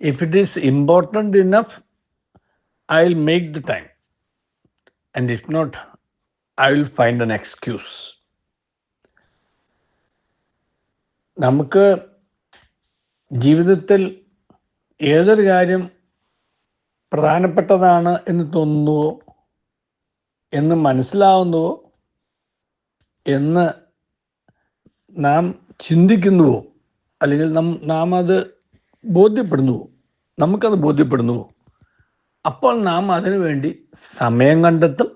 If it is important enough, I'll make the time. And if not, I will find an excuse. നമുക്ക് ജീവിതത്തിൽ ഏതൊരു കാര്യം പ്രധാനപ്പെട്ടതാണ് എന്ന് തോന്നുന്നുവോ, എന്ന് മനസ്സിലാവുന്നുവോ, എന്ന് നാം ചിന്തിക്കുന്നുവോ, അല്ലെങ്കിൽ നാം അത് ബോധ്യപ്പെടുന്നുവോ, നമുക്കത് ബോധ്യപ്പെടുന്നുവോ, അപ്പോൾ നാം അതിനു വേണ്ടി സമയം കണ്ടെത്തും,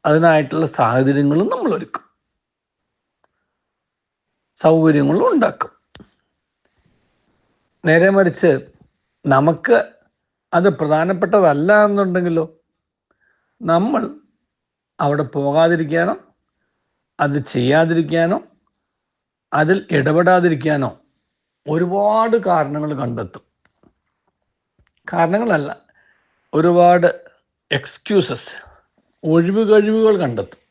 അതിനായിട്ടുള്ള സാഹചര്യങ്ങളും നമ്മൾ ഒരുക്കും, സൗകര്യങ്ങളും ഉണ്ടാക്കും. നേരെ മറിച്ച് നമുക്ക് അത് പ്രധാനപ്പെട്ടതല്ല എന്നുണ്ടെങ്കിലോ, നമ്മൾ അവിടെ പോകാതിരിക്കാനോ, അത് ചെയ്യാതിരിക്കാനോ, അതിൽ ഇടപെടാതിരിക്കാനോ ഒരുപാട് കാരണങ്ങൾ കണ്ടെത്തും. കാരണങ്ങളല്ല, ഒരുപാട് എക്സ്ക്യൂസസ്, ഒഴിവുകഴിവുകൾ കണ്ടെത്തും,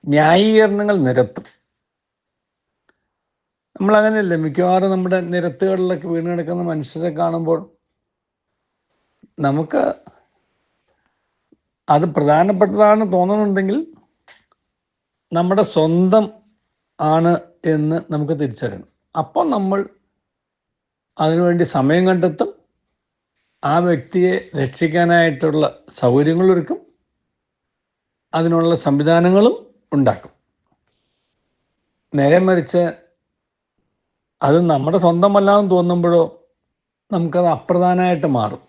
ന്യായീകരണങ്ങൾ നിരത്തും. നമ്മളങ്ങനെയല്ലേ മിക്കവാറും നമ്മുടെ നിരത്തുകളിലൊക്കെ വീണ് കിടക്കുന്ന മനുഷ്യരെ കാണുമ്പോൾ നമുക്ക് അത് പ്രധാനപ്പെട്ടതാണ് തോന്നുന്നുണ്ടെങ്കിൽ നമ്മുടെ സ്വന്തം ആണ് എന്ന് നമുക്ക് തിരിച്ചറിയണം. അപ്പോൾ നമ്മൾ അതിനുവേണ്ടി സമയം കണ്ടെത്തും, ആ വ്യക്തിയെ രക്ഷിക്കാനായിട്ടുള്ള സൗകര്യങ്ങളൊരുക്കും, അതിനുള്ള സംവിധാനങ്ങളും ഉണ്ടാക്കും. നേരെ മറിച്ച് അത് നമ്മുടെ സ്വന്തമല്ലാന്ന് തോന്നുമ്പോഴോ നമുക്കത് അപ്രധാനമായിട്ട് മാറും.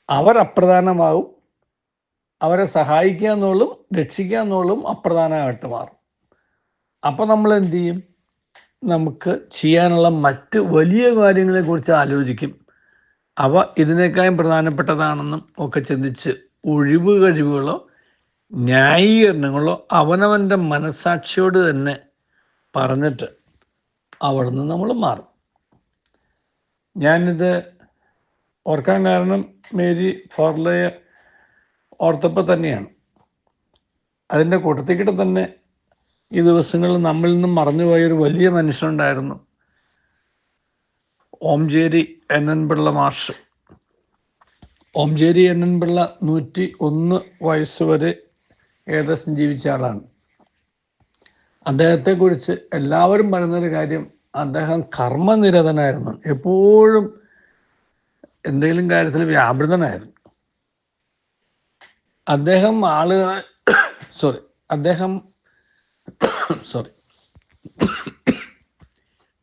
അവരപ്രധാനമാകും, അവരെ സഹായിക്കുക എന്നുള്ളതും രക്ഷിക്കുക എന്നുള്ളതും അപ്രധാനമായിട്ട് മാറും. അപ്പോൾ നമ്മൾ എന്തു ചെയ്യും? നമുക്ക് ചെയ്യാനുള്ള മറ്റ് വലിയ കാര്യങ്ങളെക്കുറിച്ച് ആലോചിക്കും. അവ ഇതിനേക്കാളും പ്രധാനപ്പെട്ടതാണെന്നും ഒക്കെ ചിന്തിച്ച് ഒഴിവ് കഴിവുകളോ ന്യായീകരണങ്ങളോ അവനവൻ്റെ മനസ്സാക്ഷിയോട് തന്നെ പറഞ്ഞിട്ട് അവിടെ നിന്ന് നമ്മൾ മാറും. ഞാനിത് ഓർക്കാൻ കാരണം മേരി ഫോർലയെ ഓർത്തപ്പോൾ തന്നെയാണ്. അതിൻ്റെ കൂട്ടത്തിക്കിട്ട് തന്നെ ഈ ദിവസങ്ങളിൽ നമ്മളിൽ നിന്നും മറന്നുപോയൊരു വലിയ മനുഷ്യനുണ്ടായിരുന്നു, ഓംചേരി NN പിള്ള മാഷ്. ഓംചേരി NN പിള്ള 101 വയസ്സ് വരെ ഏകദേശം ജീവിച്ച ആളാണ്. അദ്ദേഹത്തെക്കുറിച്ച് എല്ലാവരും പറയുന്നൊരു കാര്യം, അദ്ദേഹം കർമ്മനിരതനായിരുന്നു, എപ്പോഴും എന്തെങ്കിലും കാര്യത്തിൽ വ്യാപൃതനായിരുന്നു. അദ്ദേഹം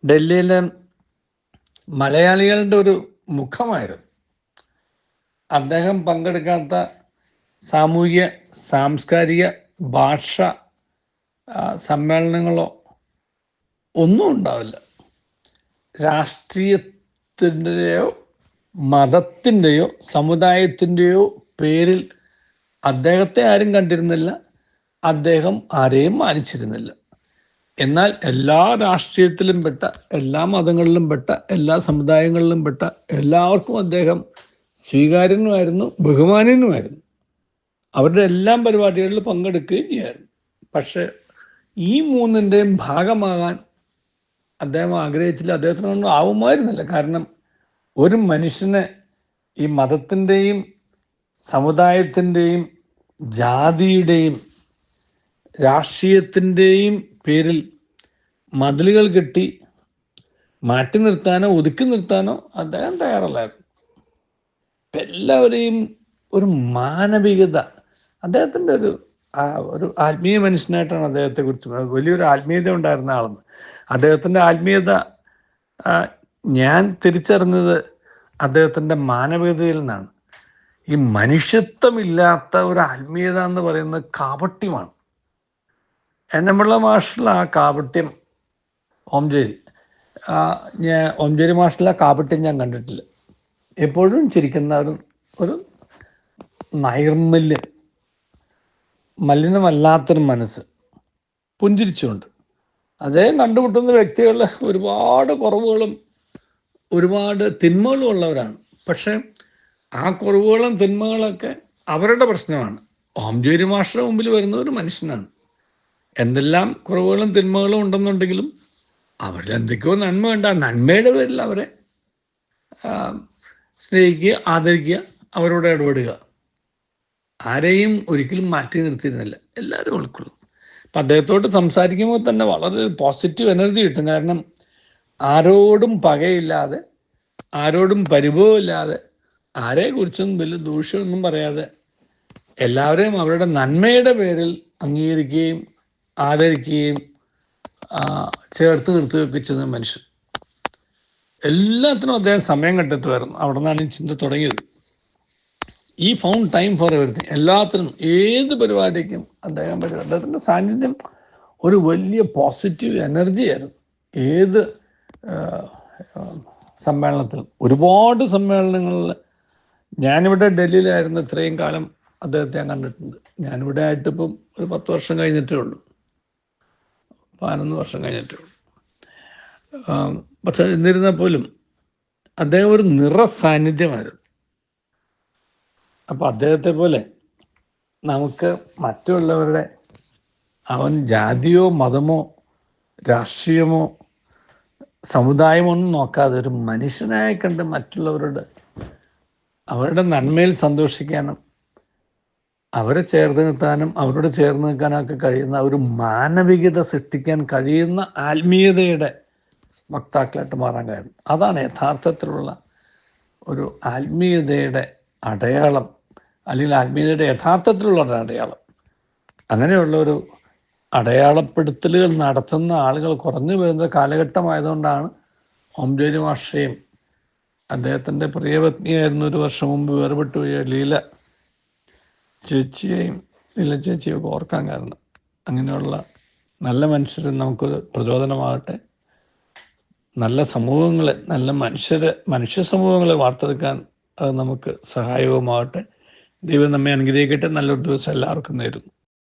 ഡൽഹിയിലെ മലയാളികളുടെ ഒരു മുഖമായിരുന്നു. അദ്ദേഹം പങ്കെടുക്കാത്ത സാമൂഹിക സാംസ്കാരിക ഭാഷ സമ്മേളനങ്ങളോ ഒന്നും ഉണ്ടാവില്ല. രാഷ്ട്രീയത്തിൻ്റെയോ മതത്തിൻ്റെയോ സമുദായത്തിൻ്റെയോ പേരിൽ അദ്ദേഹത്തെ ആരും കണ്ടിരുന്നില്ല, അദ്ദേഹം ആരെയും മാനിച്ചിരുന്നില്ല. എന്നാൽ എല്ലാ രാഷ്ട്രീയത്തിലും പെട്ട, എല്ലാ മതങ്ങളിലും പെട്ട, എല്ലാ സമുദായങ്ങളിലും പെട്ട എല്ലാവർക്കും അദ്ദേഹം സ്വീകാര്യനുമായിരുന്നു, ബഹുമാനീയനുമായിരുന്നു. അവരുടെ എല്ലാം പരിപാടികളിൽ പങ്കെടുക്കുകയും ചെയ്യായിരുന്നു. പക്ഷെ ഈ മൂന്നിൻ്റെയും ഭാഗമാകാൻ അദ്ദേഹം ആഗ്രഹിച്ചില്ല, അദ്ദേഹത്തിനൊന്നും ആവുമായിരുന്നില്ല. കാരണം ഒരു മനുഷ്യനെ ഈ മതത്തിൻ്റെയും സമുദായത്തിൻ്റെയും ജാതിയുടെയും രാഷ്ട്രീയത്തിൻ്റെയും പേരിൽ മതിലുകൾ കെട്ടി മാറ്റി നിർത്താനോ ഒതുക്കി നിർത്താനോ അദ്ദേഹം തയ്യാറല്ലായിരുന്നു. എല്ലാവരെയും ഒരു മാനവികത, അദ്ദേഹത്തിൻ്റെ ഒരു ആത്മീയ മനുഷ്യനായിട്ടാണ് അദ്ദേഹത്തെക്കുറിച്ച് വലിയൊരു ആത്മീയത ഉണ്ടായിരുന്ന ആളെന്ന്. അദ്ദേഹത്തിൻ്റെ ആത്മീയത ഞാൻ തിരിച്ചറിഞ്ഞത് അദ്ദേഹത്തിൻ്റെ മാനവികതയിൽ നിന്നാണ്. ഈ മനുഷ്യത്വമില്ലാത്ത ഒരു ആത്മീയത എന്ന് പറയുന്നത് കാപട്യമാണ്. എന്നമുള്ള മാഷിലുള്ള ആ കാപട്യം ഓംചേരി മാഷിലുള്ള കാപട്യം ഞാൻ കണ്ടിട്ടില്ല. എപ്പോഴും ചിരിക്കുന്ന ഒരു നൈർമല്യം, മലിനമല്ലാത്തൊരു മനസ്സ്, പുഞ്ചിരിച്ചുകൊണ്ട്. അദ്ദേഹം കണ്ടുമുട്ടുന്ന വ്യക്തികളിൽ ഒരുപാട് കുറവുകളും ഒരുപാട് തിന്മകളും ഉള്ളവരാണ്. പക്ഷെ ആ കുറവുകളും തിന്മകളൊക്കെ അവരുടെ പ്രശ്നമാണ്. ഓംചേരി മാഷിന്റെ മുമ്പിൽ വരുന്ന ഒരു മനുഷ്യനാണ്. എന്തെല്ലാം കുറവുകളും തിന്മകളും ഉണ്ടെന്നുണ്ടെങ്കിലും അവരിൽ എന്തൊക്കെയോ നന്മ ഉണ്ട്. ആ നന്മയുടെ പേരിൽ അവരെ സ്നേഹിക്കുക, ആദരിക്കുക, അവരോട് ഇടപെടുക. ആരെയും ഒരിക്കലും മാറ്റി നിർത്തിയിരുന്നില്ല, എല്ലാവരും ഉൾക്കൊള്ളും. അപ്പം അദ്ദേഹത്തോട് സംസാരിക്കുമ്പോൾ തന്നെ വളരെ പോസിറ്റീവ് എനർജി കിട്ടും. കാരണം ആരോടും പകയില്ലാതെ, ആരോടും പരിഭവമില്ലാതെ, ആരെക്കുറിച്ചും വലിയ ദൂഷ്യമൊന്നും പറയാതെ എല്ലാവരെയും അവരുടെ നന്മയുടെ പേരിൽ അംഗീകരിക്കുകയും ആദരിക്കുകയും ചേർത്ത് നിർത്തുകയൊക്കെ ചെയ്യുന്ന മനുഷ്യൻ. എല്ലാത്തിനും അദ്ദേഹം സമയം കണ്ടെത്തുമായിരുന്നു. അവിടെ നിന്നാണ് ഈ ചിന്ത തുടങ്ങിയത്. ഈ ഫൗണ്ട് ടൈം ഫോർ എവരിത്തിങ്. എല്ലാത്തിനും, ഏത് പരിപാടിക്കും അദ്ദേഹത്തിൻ്റെ സാന്നിധ്യം ഒരു വലിയ പോസിറ്റീവ് എനർജിയായിരുന്നു. ഏത് സമ്മേളനത്തിലും, ഒരുപാട് സമ്മേളനങ്ങളിൽ, ഞാനിവിടെ ഡൽഹിയിലായിരുന്നു ഇത്രയും കാലം അദ്ദേഹത്തെ ഞാൻ കണ്ടിട്ടുണ്ട്. ഞാനിവിടെ ആയിട്ടിപ്പം ഒരു 10 വർഷം കഴിഞ്ഞിട്ടേ ഉള്ളൂ, 11 വർഷം കഴിഞ്ഞിട്ടേ ഉള്ളൂ. പക്ഷെ എന്നിരുന്നാൽ പോലും അദ്ദേഹം ഒരു നിറസാന്നിധ്യമായിരുന്നു. അപ്പോൾ അദ്ദേഹത്തെ പോലെ നമുക്ക് മറ്റുള്ളവരുടെ, അവൻ ജാതിയോ മതമോ രാഷ്ട്രീയമോ സമുദായമോ ഒന്നും നോക്കാതെ ഒരു മനുഷ്യനായി കണ്ട് മറ്റുള്ളവരുടെ, അവരുടെ നന്മയിൽ സന്തോഷിക്കാനും അവരെ ചേർന്ന് നിർത്താനും അവരോട് ചേർന്ന് നിൽക്കാനൊക്കെ കഴിയുന്ന ഒരു മാനവികത സൃഷ്ടിക്കാൻ കഴിയുന്ന ആത്മീയതയുടെ വക്താക്കളായിട്ട് മാറാൻ കഴിയും. അതാണ് യഥാർത്ഥത്തിലുള്ള ഒരു ആത്മീയതയുടെ അടയാളം, അല്ലെങ്കിൽ ആത്മീയതയുടെ യഥാർത്ഥത്തിലുള്ള ഒരു അടയാളം. അങ്ങനെയുള്ള ഒരു അടയാളപ്പെടുത്തലുകൾ നടത്തുന്ന ആളുകൾ കുറഞ്ഞു വരുന്ന കാലഘട്ടമായതുകൊണ്ടാണ് ഓംജോരി മാഷയും അദ്ദേഹത്തിൻ്റെ പ്രിയപത്നിയായിരുന്നു 1 വർഷം മുമ്പ് വേർപെട്ടു പോയ ലീല ചേച്ചിയെയും ഒക്കെ ഓർക്കാൻ കാരണം. അങ്ങനെയുള്ള നല്ല മനുഷ്യരെ നമുക്കൊരു പ്രചോദനമാകട്ടെ. നല്ല സമൂഹങ്ങളെ, നല്ല മനുഷ്യ സമൂഹങ്ങളെ വാർത്തെടുക്കാൻ അത് നമുക്ക് സഹായകമാകട്ടെ. ദൈവം നമ്മെ അനുഗ്രഹിക്കട്ടെ. നല്ലൊരു ദിവസം എല്ലാവർക്കും നേരുന്നു.